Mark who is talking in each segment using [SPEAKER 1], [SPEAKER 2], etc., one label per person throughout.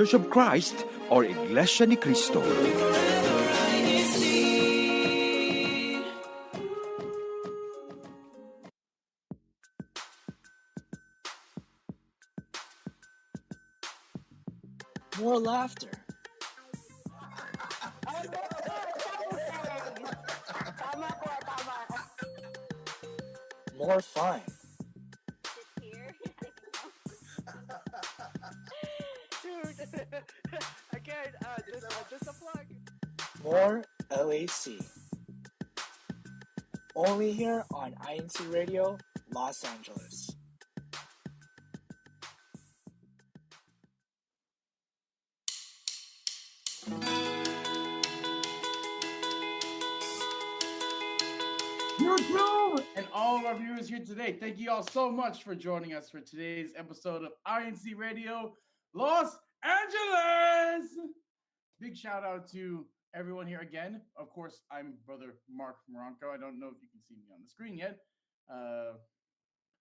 [SPEAKER 1] Church of Christ or Iglesia ni Cristo.
[SPEAKER 2] More laughter. More fun.
[SPEAKER 3] Dude, again, just a plug.
[SPEAKER 2] More LAC. Only here on INCRadio, Los Angeles.
[SPEAKER 4] YouTube and all of our viewers here today. Thank you all so much for joining us for today's episode of INCRadio Los Angeles. Big shout out to everyone here again. Of course, I'm Brother Mark Moronco. I don't know if you can see me on the screen yet.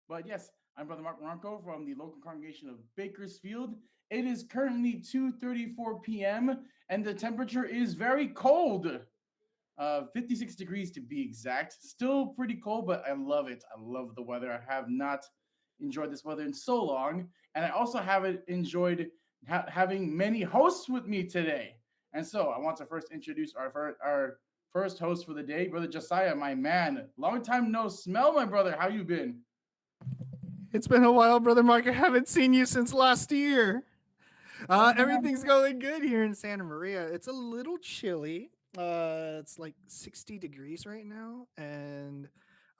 [SPEAKER 4] But yes, I'm Brother Mark Moronco from the local congregation of Bakersfield. It is currently 2:34 p.m. and the temperature is very cold. 56 degrees to be exact. Still pretty cold, but I love it. I love the weather. I have not enjoyed this weather in so long. And I also haven't enjoyed having many hosts with me today. And so I want to first introduce our first host for the day, Brother Josiah, my man. Long time no smell, my brother. How you been?
[SPEAKER 5] It's been a while, Brother Mark. I haven't seen you since last year. Everything's going good here in Santa Maria. It's a little chilly. It's like 60 degrees right now, and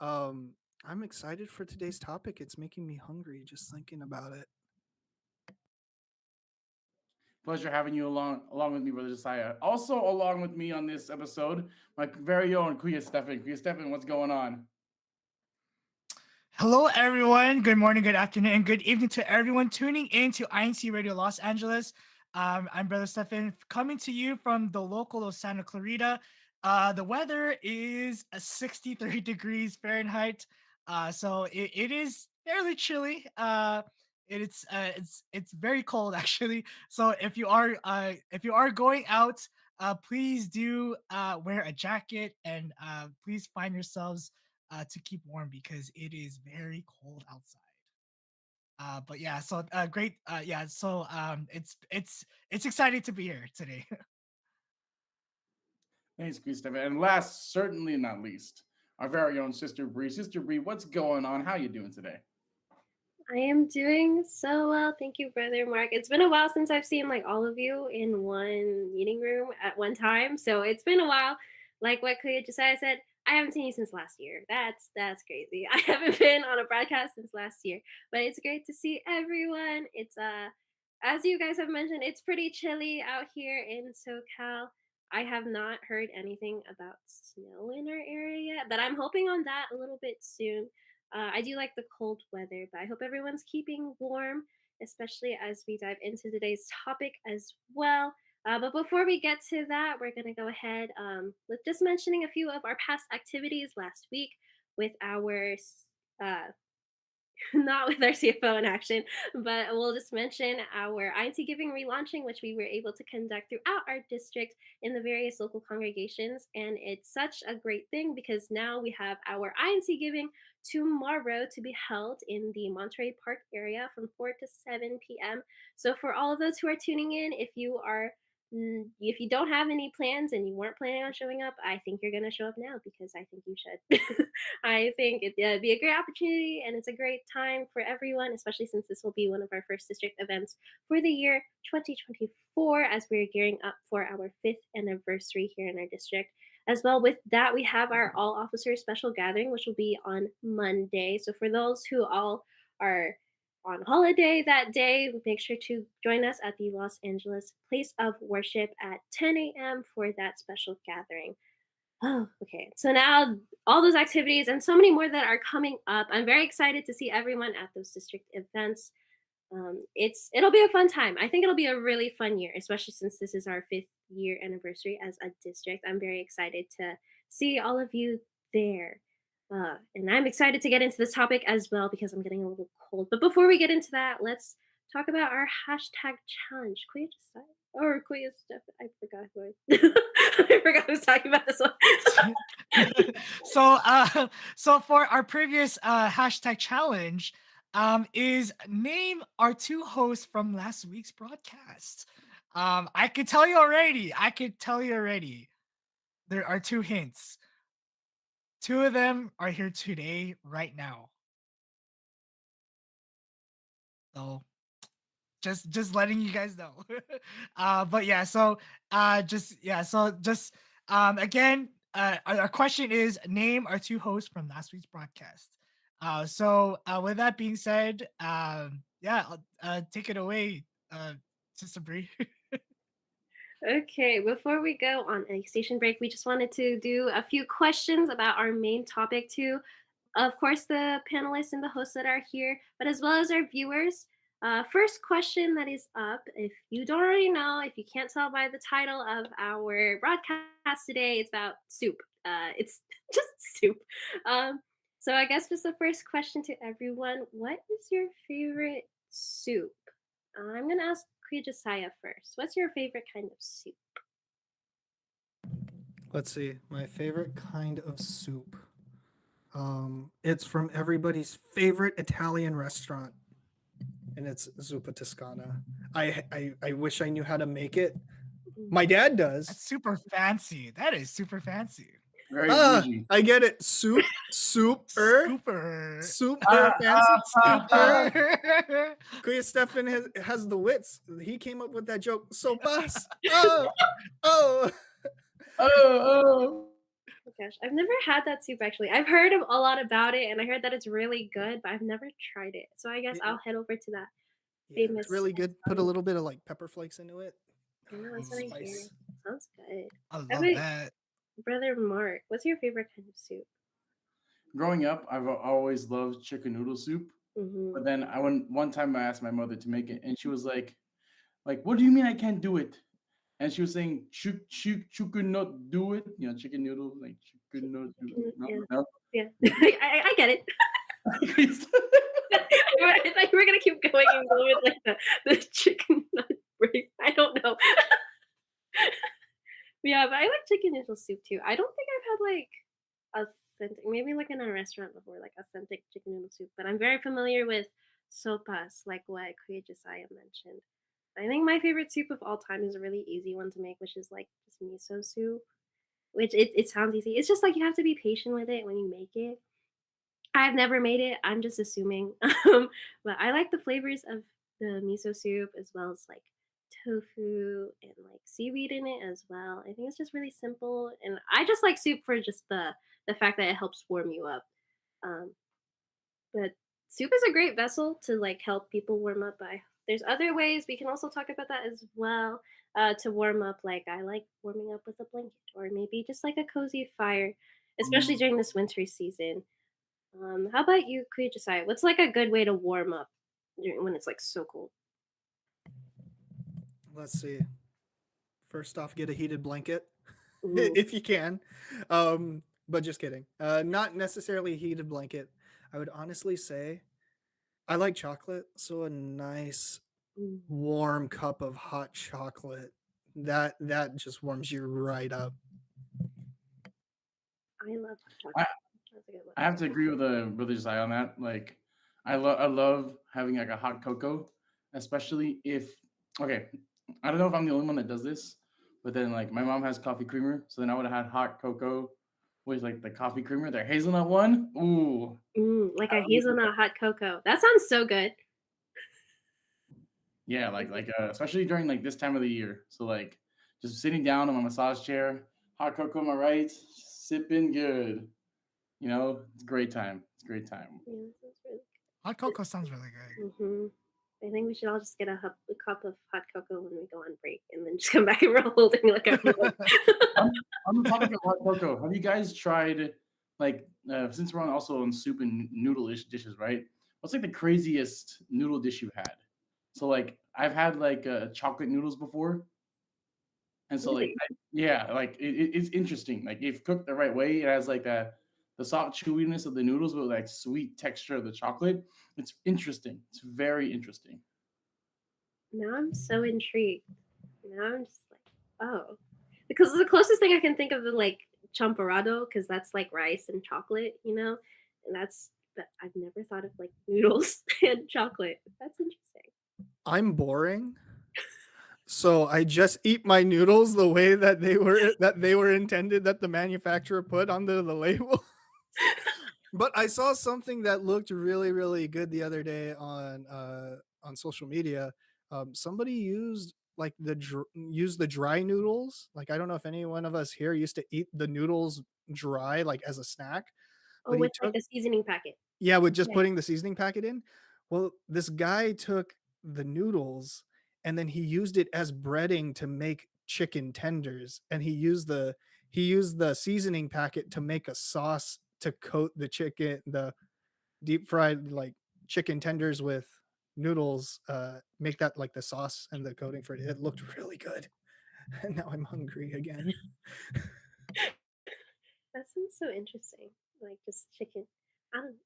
[SPEAKER 5] I'm excited for today's topic. It's making me hungry just thinking about it.
[SPEAKER 4] Pleasure having you along with me, Brother Josiah. Also along with me on this episode, my very own Kuya Stefan. Kuya Stefan, what's going on?
[SPEAKER 6] Hello, everyone. Good morning, good afternoon, and good evening to everyone tuning in to INCRadio Los Angeles. I'm Brother Stefan, coming to you from the local of Santa Clarita. The weather is 63 degrees Fahrenheit, so it is fairly chilly. It's very cold actually. So if you are going out, please do wear a jacket and please find yourselves to keep warm because it is very cold outside. But yeah, so great. Yeah, so it's exciting to be here today.
[SPEAKER 4] Thanks, Christopher. And last, certainly not least, our very own Sister Bree. Sister Bree, what's going on? How you doing today?
[SPEAKER 7] I am doing so well. Thank you, Brother Mark. It's been a while since I've seen like all of you in one meeting room at one time. So it's been a while. Like what Kuya Josiah said, I haven't seen you since last year. That's crazy. I haven't been on a broadcast since last year. But it's great to see everyone. It's as you guys have mentioned, it's pretty chilly out here in SoCal. I have not heard anything about snow in our area yet, but I'm hoping on that a little bit soon. I do like the cold weather, but I hope everyone's keeping warm, especially as we dive into today's topic as well. But before we get to that, we're going to go ahead with just mentioning a few of our past activities last week with our not with our CFO in action, but we'll just mention our INT Giving relaunching, which we were able to conduct throughout our district in the various local congregations. And it's such a great thing because now we have our INT Giving tomorrow to be held in the Monterey Park area from 4 to 7 p.m. So for all of those who are tuning in, if you don't have any plans and you weren't planning on showing up, I think you're going to show up now because I think you should. I think it'd be a great opportunity and it's a great time for everyone, especially since this will be one of our first district events for the year 2024 as we're gearing up for our 5th anniversary here in our district. As well, with that, we have our all officers special gathering, which will be on Monday. So for those who all are on holiday that day, make sure to join us at the Los Angeles Place of Worship at 10 a.m. for that special gathering. Oh, okay. So now all those activities and so many more that are coming up. I'm very excited to see everyone at those district events. It'll be a fun time. I think it'll be a really fun year, especially since this is our 5th year anniversary as a district. I'm very excited to see all of you there. And I'm excited to get into this topic as well because I'm getting a little cold. But before we get into that, let's talk about our hashtag challenge. Kuya just said, or Kuya Steph. I forgot who I forgot who's talking about this one.
[SPEAKER 6] so so for our previous hashtag challenge is name our two hosts from last week's broadcast. I could tell you already. There are two hints. Two of them are here today, right now. So just letting you guys know. But yeah, so just again, our question is name our two hosts from last week's broadcast. With that being said, take it away, Sister Bree.
[SPEAKER 7] Okay, before we go on a station break, we just wanted to do a few questions about our main topic too. Of course, the panelists and the hosts that are here, but as well as our viewers. First question that is up. If you don't already know, if you can't tell by the title of our broadcast today, it's about soup. It's just soup. So I guess just the first question to everyone: what is your favorite soup? I'm gonna ask Kuya Josiah first. What's your favorite kind of soup?
[SPEAKER 5] Let's see. My favorite kind of soup. It's from everybody's favorite Italian restaurant, and it's zuppa Toscana. I wish I knew how to make it. My dad
[SPEAKER 6] That's
[SPEAKER 5] does.
[SPEAKER 6] super fancy. That is super fancy.
[SPEAKER 4] Very
[SPEAKER 5] Ah,
[SPEAKER 4] bougie.
[SPEAKER 5] I get it. Souper,
[SPEAKER 6] Super.
[SPEAKER 5] super fancy super.
[SPEAKER 6] Super.
[SPEAKER 5] Kuya Stefan has the wits. He came up with that joke. Sopas. Oh, oh.
[SPEAKER 4] Oh.
[SPEAKER 7] Oh gosh, I've never had that soup actually. I've heard a lot about it, and I heard that it's really good, but I've never tried it. So I guess
[SPEAKER 5] Yeah,
[SPEAKER 7] I'll head over to that
[SPEAKER 5] yeah,
[SPEAKER 7] famous.
[SPEAKER 5] it's really good. Put a little bit of like pepper flakes into it.
[SPEAKER 7] Yeah, that's what I hear.
[SPEAKER 5] Spice.
[SPEAKER 7] Sounds good.
[SPEAKER 6] I
[SPEAKER 7] How
[SPEAKER 6] love
[SPEAKER 7] about
[SPEAKER 6] that.
[SPEAKER 7] brother Mark? What's your favorite kind of soup?
[SPEAKER 4] Growing up, I've always loved chicken noodle soup.
[SPEAKER 7] Mm-hmm.
[SPEAKER 4] But then one time I asked my mother to make it, and she was like, what do you mean I can't do it? And she was saying, chicken not do it. You know, chicken noodle, like chicken not do it. No,
[SPEAKER 7] Yeah,
[SPEAKER 4] no.
[SPEAKER 7] yeah. I get it. I thought you were gonna keep going and go with like the chicken nut break. I don't know. Yeah, but I like chicken noodle soup too. I don't think I've had like authentic, maybe like in a restaurant before, like authentic chicken noodle soup. But I'm very familiar with sopas, like what Kuya Josiah mentioned. I think my favorite soup of all time is a really easy one to make, which is like just miso soup. Which it sounds easy. It's just like you have to be patient with it when you make it. I've never made it. I'm just assuming. But I like the flavors of the miso soup as well as like tofu and like seaweed in it as well. I think it's just really simple, and I just like soup for just the fact that it helps warm you up. Um, but soup is a great vessel to like help people warm up. By there's other ways we can also talk about that as well. To warm up, like I like warming up with a blanket or maybe just like a cozy fire, especially during this winter season. How about you, Kuya Josiah? What's like a good way to warm up when it's like so cold?
[SPEAKER 5] Let's see. First off, get a heated blanket
[SPEAKER 7] Ooh.
[SPEAKER 5] if you can. But just kidding. Not necessarily a heated blanket. I would honestly say I like chocolate, so a nice
[SPEAKER 7] Mm,
[SPEAKER 5] warm cup of hot chocolate that just warms you right up.
[SPEAKER 7] I love hot
[SPEAKER 4] I,
[SPEAKER 7] chocolate. That's a good one.
[SPEAKER 4] I have to agree with Brother Josiah on that. Like, I love having like a hot cocoa, especially if okay, I don't know if I'm the only one that does this, but then like my mom has coffee creamer, so then I would have had hot cocoa with like the coffee creamer, the hazelnut one. Ooh,
[SPEAKER 7] Like a hazelnut hot cocoa. That sounds so good.
[SPEAKER 4] yeah, especially during like this time of the year. So like just sitting down on my massage chair, hot cocoa on my right, sipping good. You know, it's a great time. It's a great time.
[SPEAKER 7] Yeah, that sounds really
[SPEAKER 6] Hot cocoa sounds really good.
[SPEAKER 7] good. I think we should all just get a cup of hot cocoa when we go on break, and then just come back and we're holding like a remote.
[SPEAKER 4] On the topic of hot cocoa, have you guys tried like since we're on also on soup and noodle dishes, right? What's like the craziest noodle dish you've had? So like I've had like chocolate noodles before, and so like
[SPEAKER 7] Really?
[SPEAKER 4] yeah, like it's interesting. Like if cooked the right way, it has like the soft chewiness of the noodles with like sweet texture of the chocolate. It's interesting. It's very interesting.
[SPEAKER 7] Now I'm so intrigued. Now I'm just like, oh, because the closest thing I can think of is like champorado, because that's like rice and chocolate, and but I've never thought of like noodles and chocolate. That's interesting.
[SPEAKER 5] I'm boring, so I just eat my noodles the way that they were intended, that the manufacturer put under the label. But I saw something that looked really, really good the other day on social media. Somebody used the dry noodles. Like, I don't know if any one of us here used to eat the noodles dry, like as a snack,
[SPEAKER 7] Oh,
[SPEAKER 5] but he
[SPEAKER 7] with like
[SPEAKER 5] took,
[SPEAKER 7] a seasoning packet.
[SPEAKER 5] yeah, with just
[SPEAKER 7] Yeah.
[SPEAKER 5] putting the seasoning packet in. Well, this guy took the noodles and then he used it as breading to make chicken tenders, and he used the seasoning packet to make a sauce to coat the deep fried like chicken tenders with noodles, make that like the sauce and the coating for it. It looked really good. And now I'm hungry again.
[SPEAKER 7] That sounds so interesting. Like just chicken.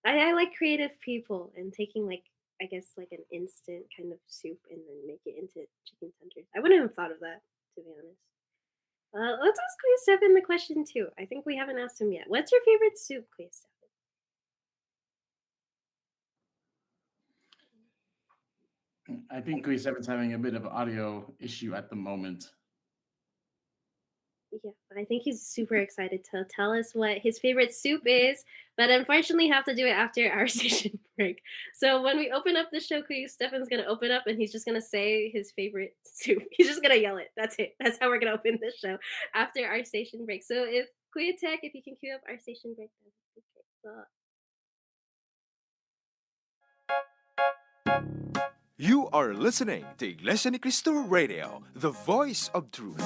[SPEAKER 7] I like creative people and taking like I guess like an instant kind of soup and then make it into chicken tenders. I wouldn't have thought of that, to be honest. Let's ask Kuya Stefan the question too. I think we haven't asked him yet. What's your favorite soup, Kuya Stefan?
[SPEAKER 4] I think Chris Evans having a bit of an audio issue at the moment.
[SPEAKER 7] Yeah, but I think he's super excited to tell us what his favorite soup is, but unfortunately have to do it after our station break. So when we open up the show, Stefan's gonna open up and he's just gonna say his favorite soup. He's just gonna yell it. That's it. That's how we're gonna open this show after our station break. So if Kuya Tech, if you can cue up our station break, that would be great. So
[SPEAKER 1] You are listening to Iglesia ni Cristo Radio, the voice of truth.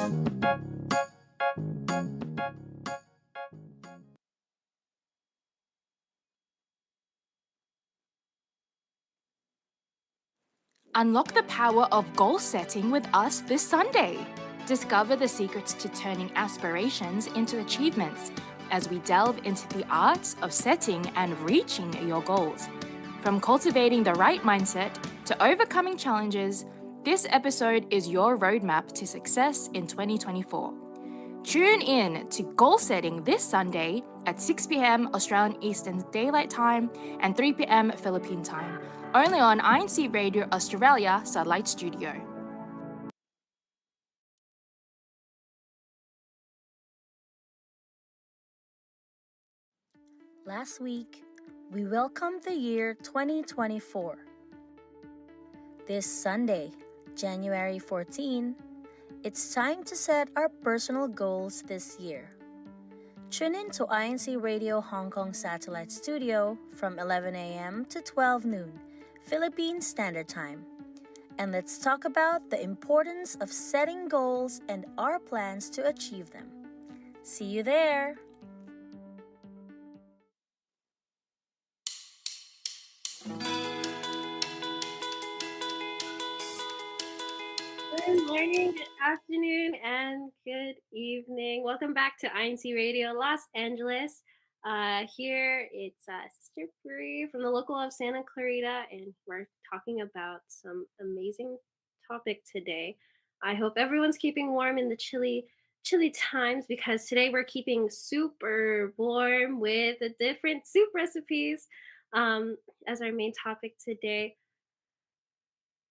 [SPEAKER 8] Unlock the power of goal setting with us this Sunday. Discover the secrets to turning aspirations into achievements as we delve into the arts of setting and reaching your goals. From cultivating the right mindset to overcoming challenges, this episode is your roadmap to success in 2024. Tune in to Goal Setting this Sunday at 6 p.m. Australian Eastern Daylight Time and 3 p.m. Philippine Time, only on INCRadio Australia Satellite Studio.
[SPEAKER 9] Last week, we welcomed the year 2024. This Sunday, January 14, it's time to set our personal goals this year. Tune in to INC Radio Hong Kong Satellite Studio from 11 a.m. to 12 noon, Philippine Standard Time. And let's talk about the importance of setting goals and our plans to achieve them. See you there!
[SPEAKER 7] good morning, good afternoon, and good evening. Welcome back to INC Radio Los Angeles. Here it's Sister Bree from the local of Santa Clarita, and we're talking about some amazing topic today. I hope everyone's keeping warm in the chilly times, because today we're keeping super warm with the different soup recipes as our main topic today.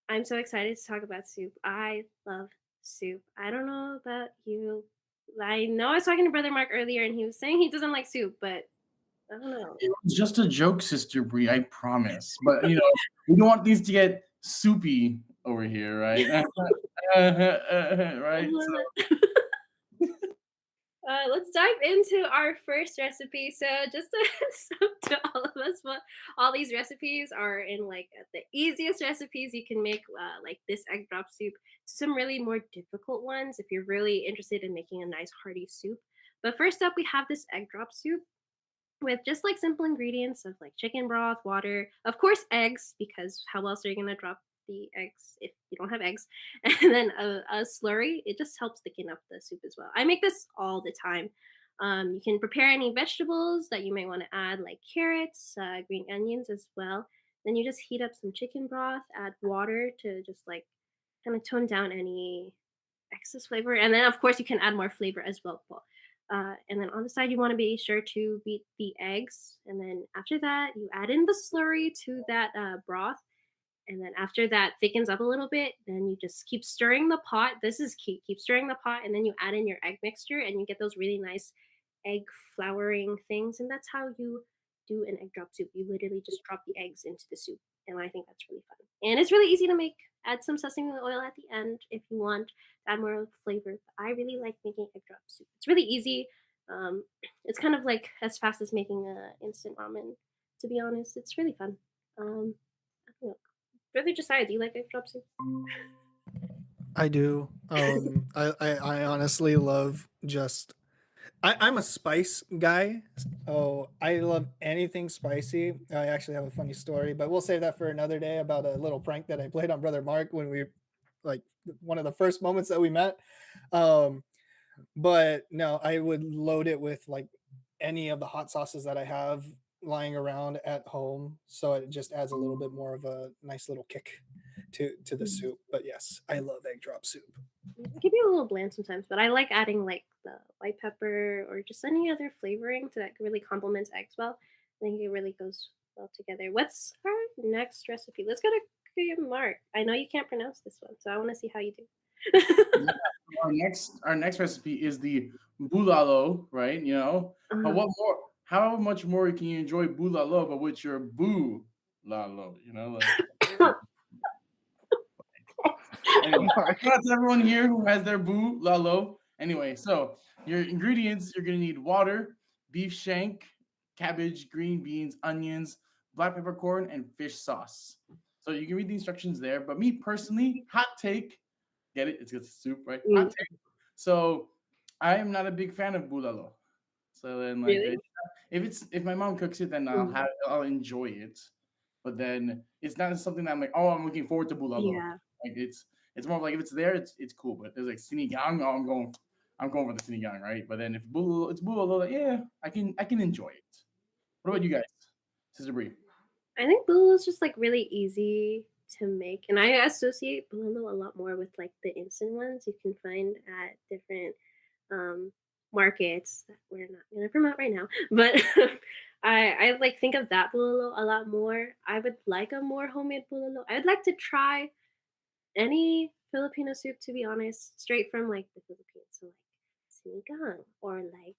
[SPEAKER 7] I'm so excited to talk about soup. I love soup. I don't know about you. I know I was talking to Brother Mark earlier and he was saying he doesn't like soup, but I don't know.
[SPEAKER 4] It was just a joke, Sister Bree, I promise. But we don't want things to get soupy over here, right? Right? So,
[SPEAKER 7] Let's dive into our first recipe. So, just to sum to all of us, what all these recipes are in like the easiest recipes you can make, like this egg drop soup, to some really more difficult ones if you're really interested in making a nice hearty soup. But first up, we have this egg drop soup with just like simple ingredients of like chicken broth, water, of course, eggs, because how else are you going to drop the eggs if you don't have eggs? And then a slurry. It just helps thicken up the soup as well. I make this all the time. You can prepare any vegetables that you may want to add, like carrots, green onions as well. Then you just heat up some chicken broth, add water to just like kind of tone down any excess flavor. And then of course you can add more flavor as well. And then on the side you want to be sure to beat the eggs. And then after that you add in the slurry to that broth. And then after that thickens up a little bit, then you just keep stirring the pot. This is key. Keep stirring the pot, and then you add in your egg mixture, and you get those really nice egg flouring things. And that's how you do an egg drop soup. You literally just drop the eggs into the soup, and I think that's really fun. And it's really easy to make. Add some sesame oil at the end if you want to add more flavor. But I really like making egg drop soup. It's really easy. Um, it's kind of like as fast as making a instant ramen. To be honest, it's really fun. I don't know. Brother Josiah, do you like egg drop soup?
[SPEAKER 5] I do. I honestly love just. I'm a spice guy. Oh, I love anything spicy. I actually have a funny story, but we'll save that for another day about a little prank that I played on Brother Mark when we, like, one of the first moments that we met. But no, I would load it with like any of the hot sauces that I have lying around at home, so it just adds a little bit more of a nice little kick to the soup. But yes, I love egg drop soup.
[SPEAKER 7] It can be a little bland sometimes, but I like adding like the white pepper or just any other flavoring to that really complements eggs well. I think it really goes well together. What's our next recipe? Let's go to Kuya Mark. I know you can't pronounce this one, so I want to see how you do.
[SPEAKER 4] Our next recipe is the bulalo, right? But
[SPEAKER 7] Uh,
[SPEAKER 4] how much more can you enjoy bulalo but with your boo lalo? Anyway, shout out to everyone here who has their boo lalo. Anyway, so your ingredients: you're gonna need water, beef shank, cabbage, green beans, onions, black peppercorn, and fish sauce. So you can read the instructions there. But me personally, hot take, get it? It's a soup, right? Hot
[SPEAKER 7] mm,
[SPEAKER 4] take. So I am not a big fan of bulalo. So then, like,
[SPEAKER 7] really?
[SPEAKER 4] if my mom cooks it, then
[SPEAKER 7] Mm,
[SPEAKER 4] I'll enjoy it. But then it's not something that I'm like, oh, I'm looking forward to bulalo.
[SPEAKER 7] yeah.
[SPEAKER 4] Like it's more of like if it's there, it's cool. But there's like sinigang, oh, I'm going for the sinigang, right? But then if it's bulalo, like, yeah, I can enjoy it. What about you guys, Sister Bree?
[SPEAKER 7] I think bulalo is just like really easy to make, and I associate bulalo a lot more with like the instant ones you can find at different um, markets that we're not going to promote right now. But I like think of that bulalo a lot more. I would like a more homemade bulalo. I'd like to try any Filipino soup, to be honest, straight from like the Philippines, so like sinigang or like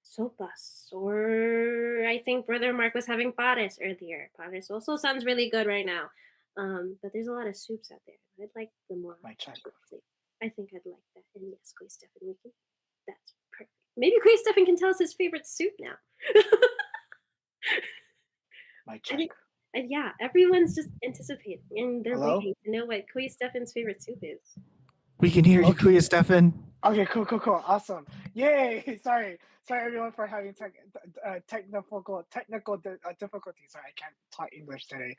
[SPEAKER 7] sopas, or I think Brother Mark was having pares earlier. Pares also sounds really good right now. But there's a lot of soups out there. I'd like the more
[SPEAKER 2] My check.
[SPEAKER 7] flavor. I think I'd like that. And yes, Kuya Stefan, we can. That's perfect. Maybe Kuya Stefan can tell us his favorite soup now.
[SPEAKER 2] My
[SPEAKER 7] I
[SPEAKER 2] check.
[SPEAKER 7] think, and yeah, everyone's just anticipating and they're
[SPEAKER 2] Hello?
[SPEAKER 7] waiting to know what Kuya Stefan's favorite soup is.
[SPEAKER 5] We can hear you,
[SPEAKER 2] Okay.
[SPEAKER 5] Kuya Stefan.
[SPEAKER 2] Okay, cool. Awesome. Yay! Sorry everyone for having technical difficulties. Sorry, I can't talk English today.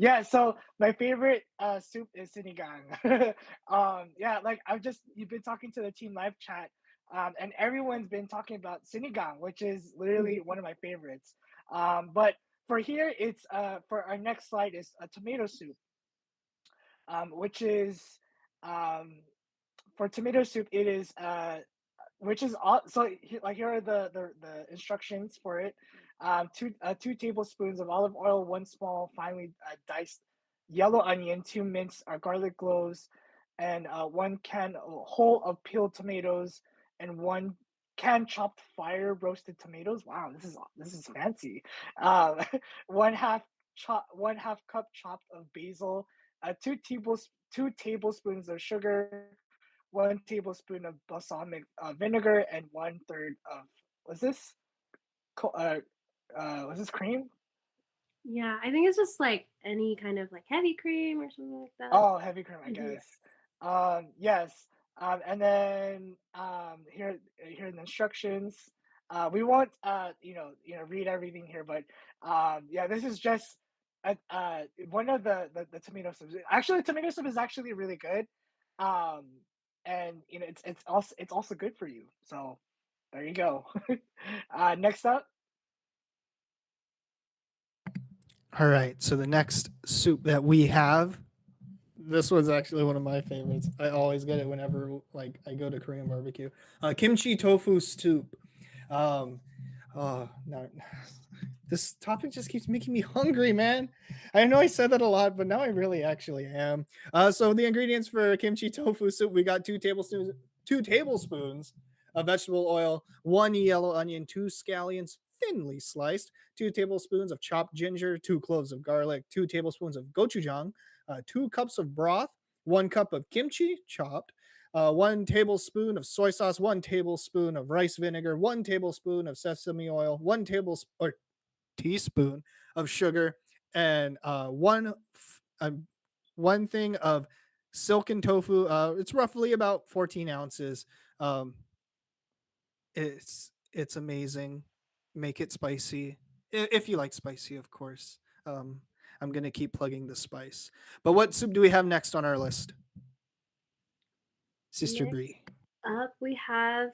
[SPEAKER 2] Yeah. So my favorite soup is sinigang. Yeah, like you've been talking to the team live chat, and everyone's been talking about sinigang, which is literally one of my favorites. But for here, it's for our next slide is a tomato soup, which is for tomato soup, it is which is all. So here are the instructions for it. Two tablespoons of olive oil, one small finely diced yellow onion, two minced garlic cloves, and one can whole of peeled tomatoes, and one can chopped fire roasted tomatoes. Wow, this is fancy. Um, one half one half cup chopped of basil, two tablespoons of sugar, 1 tablespoon of balsamic vinegar, and 1/3 of was this was this cream?
[SPEAKER 7] Yeah, I think it's just like any kind of like heavy cream or something like that.
[SPEAKER 2] Oh, heavy cream, I
[SPEAKER 7] Mhm.
[SPEAKER 2] guess. Yes. And then here are the instructions. We won't read everything here, but yeah, this is just one of the tomato soups. Actually, tomato soup is actually really good. Um, and it's also good for you. So there you go. Next up,
[SPEAKER 5] All right. So the next soup that we have This one's actually one of my favorites. I always get it whenever like I go to Korean barbecue. Kimchi tofu soup. Um, oh no, this topic just keeps making me hungry, man. I know I said that a lot, but now I really actually am. So the ingredients for kimchi tofu soup, we got 2 tablespoons of vegetable oil, 1 yellow onion, 2 scallions thinly sliced, 2 tablespoons of chopped ginger, 2 cloves of garlic, 2 tablespoons of gochujang, 2 cups of broth, 1 cup of kimchi chopped, 1 tablespoon of soy sauce, 1 tablespoon of rice vinegar, 1 tablespoon of sesame oil, 1 tablespoon or teaspoon of sugar, and one thing of silken tofu. It's roughly about 14 ounces. Um, it's amazing. Make it spicy if you like spicy, of course. Um, I'm gonna keep plugging the spice. But what soup do we have next on our list, Sister
[SPEAKER 7] Next
[SPEAKER 5] Bree?
[SPEAKER 7] up, we have,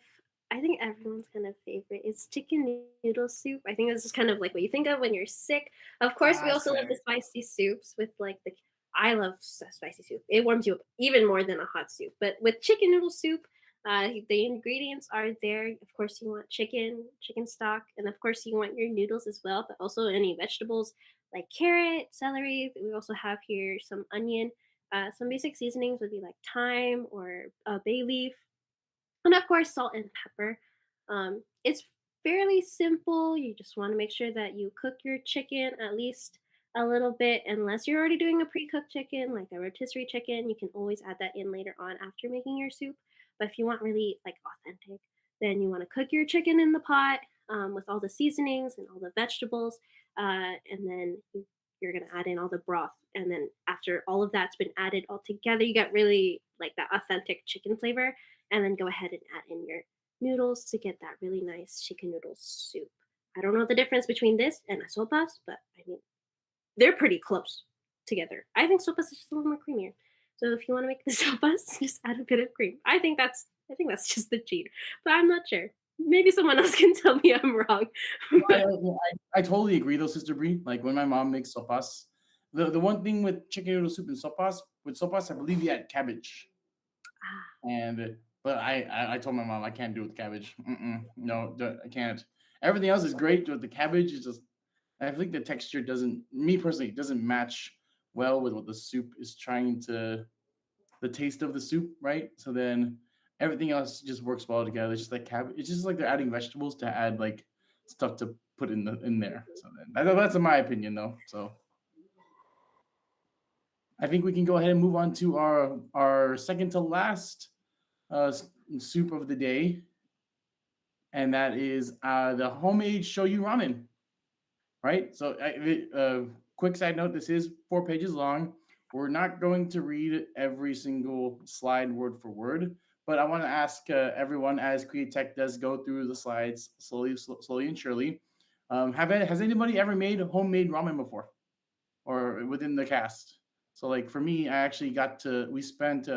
[SPEAKER 7] I think everyone's kind of favorite is chicken noodle soup. I think this is kind of like what you think of when you're sick. Of course, we also love the
[SPEAKER 2] Classic.
[SPEAKER 7] spicy soups with like the. I love spicy soup. It warms you up even more than a hot soup. But with chicken noodle soup, the ingredients are there. Of course, you want chicken stock, and of course, you want your noodles as well, but also any vegetables like carrot, celery. We also have here some onion. Some basic seasonings would be like thyme or bay leaf, and of course salt and pepper. It's fairly simple. You just want to make sure that you cook your chicken at least a little bit, unless you're already doing a pre-cooked chicken like a rotisserie chicken. You can always add that in later on after making your soup. But if you want really like authentic, then you want to cook your chicken in the pot, with all the seasonings and all the vegetables, and then you're gonna add in all the broth. And then after all of that's been added all together, you get really like that authentic chicken flavor, and then go ahead and add in your noodles to get that really nice chicken noodle soup. I don't know the difference between this and a sopas, but I mean, they're pretty close together. I think sopas is just a little more creamier. So if you want to make the sopas, just add a bit of cream. I think that's just the cheat, but I'm not sure. Maybe someone else can tell me I'm wrong.
[SPEAKER 4] I, I totally agree though, Sister Brie. Like when my mom makes sopas, the one thing with chicken noodle soup and sopas, with sopas, I believe you add cabbage. And but I told my mom I can't do it with cabbage. No, I can't. Everything else is great, but the cabbage is just. I think the texture doesn't, me personally, doesn't match well with what the soup is trying to, the taste of the soup, right? So then everything else just works well together. It's just like cabbage. It's just like they're adding vegetables to add like stuff to put in there. So then that's in my opinion though. So I think we can go ahead and move on to our second to last soup of the day, and that is the homemade shoyu ramen. Right? So, quick side note: this is 4 pages long. We're not going to read every single slide word for word, but I want to ask everyone, as Create Tech does go through the slides slowly and surely. Has anybody ever made homemade ramen before, or within the cast? So, like for me, I actually we spent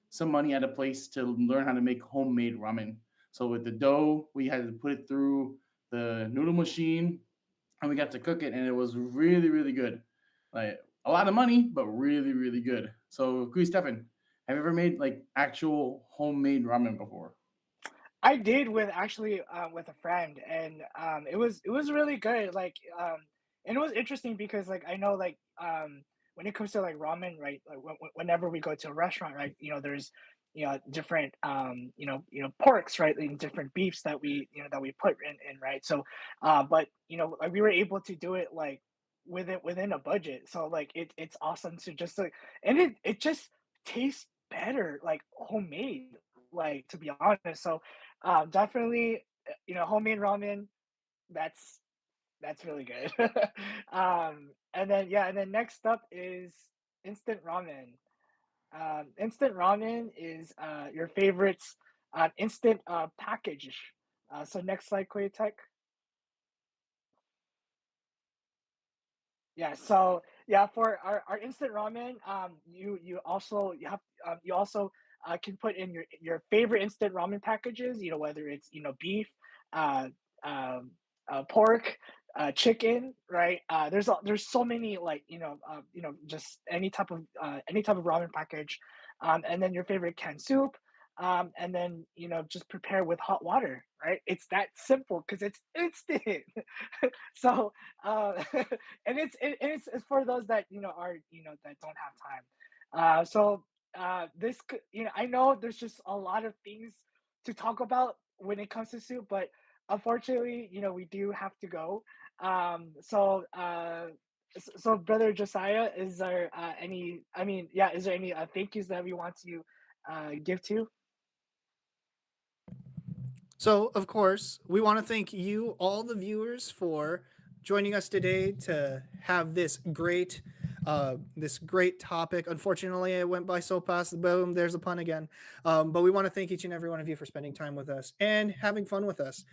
[SPEAKER 4] some money at a place to learn how to make homemade ramen. So with the dough, we had to put it through the noodle machine, and we got to cook it, and it was really, really good. Like a lot of money, but really, really good. So, Kui Stefan, have you ever made like actual homemade ramen before?
[SPEAKER 2] I did with actually with a friend, and it was really good. And it was interesting because like I know like when it comes to like ramen, right? Like whenever we go to a restaurant, right? There's different porks, right? And different beefs that we put in, right? So, but like, we were able to do it like within a budget. So like it's awesome to just like, and it just tastes better like homemade, like, to be honest. So definitely, homemade ramen. That's that's really good. And then next up is instant ramen. Instant ramen is your favorites instant package. So next slide, Koei Tech. Yeah. So yeah, for our instant ramen, you also can put in your favorite instant ramen packages. Whether it's beef, uh, pork, chicken, right? There's so many like just any type of ramen package, and then your favorite canned soup, and then just prepare with hot water, right? It's that simple because it's instant. So and it's for those that are that don't have time. So this I know there's just a lot of things to talk about when it comes to soup, but unfortunately, we do have to go. So brother Josiah, is there any? I mean, yeah, is there any thank yous that we want to give to?
[SPEAKER 5] So, of course, we want to thank you, all the viewers, for joining us today to have this great topic. Unfortunately, it went by so fast. Boom, there's a pun again. But we want to thank each and every one of you for spending time with us and having fun with us.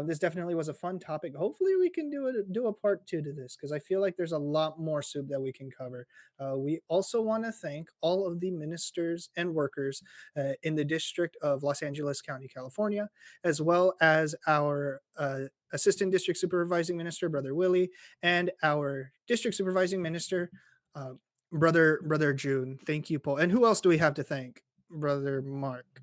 [SPEAKER 5] This definitely was a fun topic. Hopefully, we can do a part 2 to this because I feel like there's a lot more soup that we can cover. We also want to thank all of the ministers and workers in the District of Los Angeles County, California, as well as our Assistant District Supervising Minister, Brother Willie, and our District Supervising Minister, Brother June. Thank you, Paul. And who else do we have to thank? Brother Mark.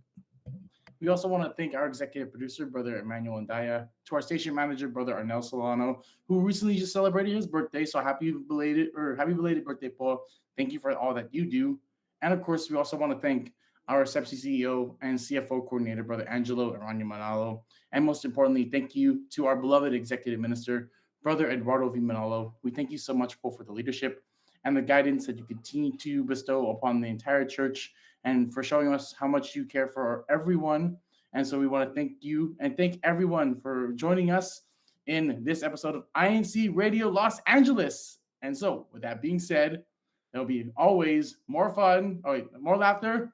[SPEAKER 4] We also want to thank our executive producer, Brother Emmanuel Andaya, to our station manager, Brother Arnel Solano, who recently just celebrated his birthday. So happy belated birthday, Paul. Thank you for all that you do. And of course, we also want to thank our SEPSI CEO and CFO coordinator, Brother Angelo Aranya Manalo. And most importantly, thank you to our beloved executive minister, Brother Eduardo V. Manalo. We thank you so much, Paul, for the leadership and the guidance that you continue to bestow upon the entire church and for showing us how much you care for everyone. And so we want to thank you and thank everyone for joining us in this episode of INCradio Los Angeles. And so with that being said, there'll be always more fun, more laughter,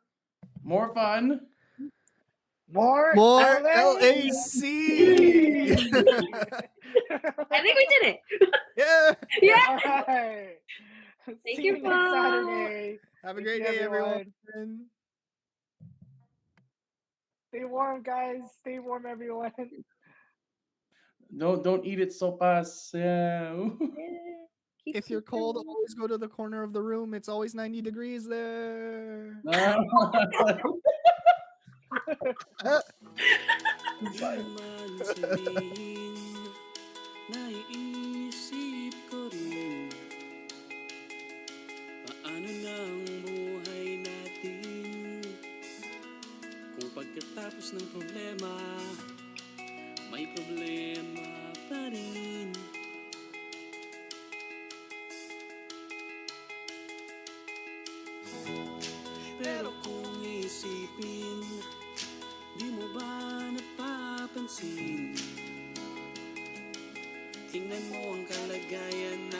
[SPEAKER 4] more fun,
[SPEAKER 2] More
[SPEAKER 5] LAC.
[SPEAKER 7] I think we did it.
[SPEAKER 5] Yeah.
[SPEAKER 7] Yeah.
[SPEAKER 2] All right.
[SPEAKER 7] Thank
[SPEAKER 2] See
[SPEAKER 7] you,
[SPEAKER 2] you next
[SPEAKER 7] Paul.
[SPEAKER 2] Saturday.
[SPEAKER 5] Have a
[SPEAKER 2] Thank
[SPEAKER 5] great
[SPEAKER 2] you,
[SPEAKER 5] day, everyone.
[SPEAKER 2] Stay warm, guys. Stay warm, everyone.
[SPEAKER 4] Don't eat it so fast. Yeah.
[SPEAKER 5] If you're cold, always go to the corner of the room. It's always 90 degrees there.
[SPEAKER 10] Naiisip ko rin paano na ang buhay natin kung pagkatapos ng problema may problema pa rin. Pero kung isipin, di mo ba napapansin? Tingnan mo ang kalagayan